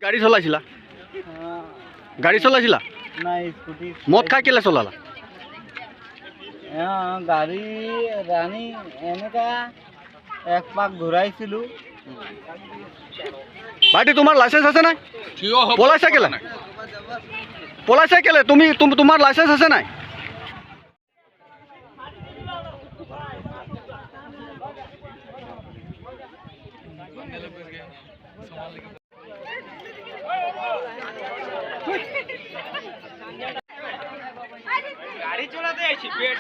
গাড়ি চলাইছিলা? গাড়ি চলাইছিলা? নাই স্কুটি। মদ খাই কেলে চলালা? গাড়ী ৰাণী এনেকা এক পাক ঘূৰাইছিলোঁ। ভাইটি তোমার লাইসেন্স আছে নাই? পলাইছা কেলে? পলাইছা কেলে? তোমার লাইসেন্স আছে নাই? গাড়ি চলাতে আইছি পেট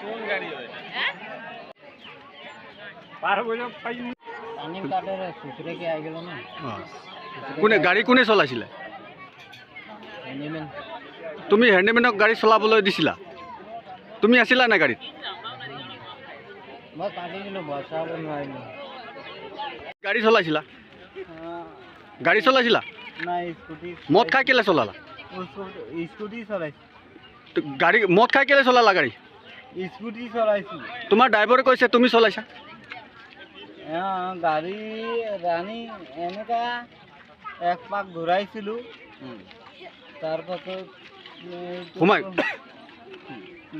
কোন গাড়ি হয় পার হইলো পাই পানী কাটেৰে সুচুৰেকে আহি গ'ল না। গাড়ী কোনে চলাইছিলে? এনিমেল তুমি হেণ্ডিমেনক গাড়ী চলাবলৈ দিছিলা? তুমি আছিলা নাই গাড়ীত? মই কাটি দিলোঁ, বচাব নোৱাৰিলোঁ। গাড়ী চলাইছিলা? গাড়ী চলাইছিলা? নাই স্কুটি। মদ খাই কেলে চলালা? স্কুটি চলাইছোঁ। গাড়ী মদ খাই কেলে চলালা গাড়ী? স্কুটি চলাইছোঁ। তোমাৰ ড্ৰাইভাৰে কৈছে তুমি চলাইছা? গাড়ী ৰাণী এনেকা এক পাক ঘূৰাইছিলোঁ। তাৰপাছত সোমাই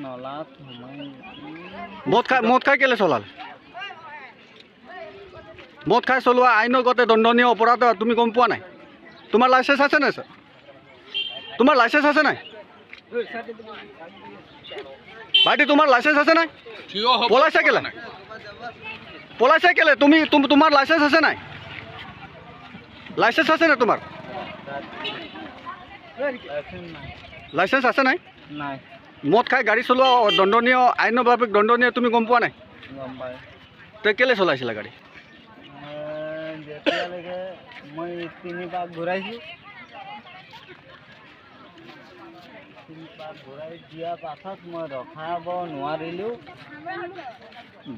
নলাত সোমাই মদ খাই কেলে চলালে? মদ খাই চলোৱা আইনগতে দণ্ডনীয় অপৰাধ, তুমি গম পোৱা নাই? তোমাৰ লাইচেন্স আছে নাই? তোমাৰ লাইচেন্স আছে নাই? ভাইটি তোমাৰ লাইচেন্স আছে নাই? পলাইছা কেলে? পলাইছা কেলে? তোমাৰ লাইচেন্স আছে নাই? লাইচেন্স আছে নাই তোমাৰ? লাইচেন্স আছে নাই? নাই। মদ খাই গাড়ী চলোৱা দণ্ডনীয়, আইনভাৱে দণ্ডনীয়, তুমি গম পোৱা নাই? গম পাই তই কেলে চলাইছিলা গাড়ী? যেতিয়ালৈকে মই 3 পাক ঘূৰাইছোঁ। 3 পাক ঘূৰাই দিয়াৰ পাছত মই ৰখাব নোৱাৰিলোঁ।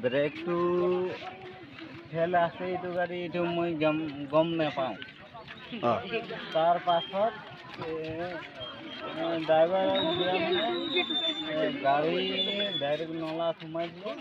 ব্ৰেকটো ফেল আছে এইটো গাড়ী, এইটো মই গম নাপাওঁ। তাৰ পাছত ড্ৰাইভাৰ গাড়ী ডাইৰেক্ট নলাত সোমাই দিলোঁ।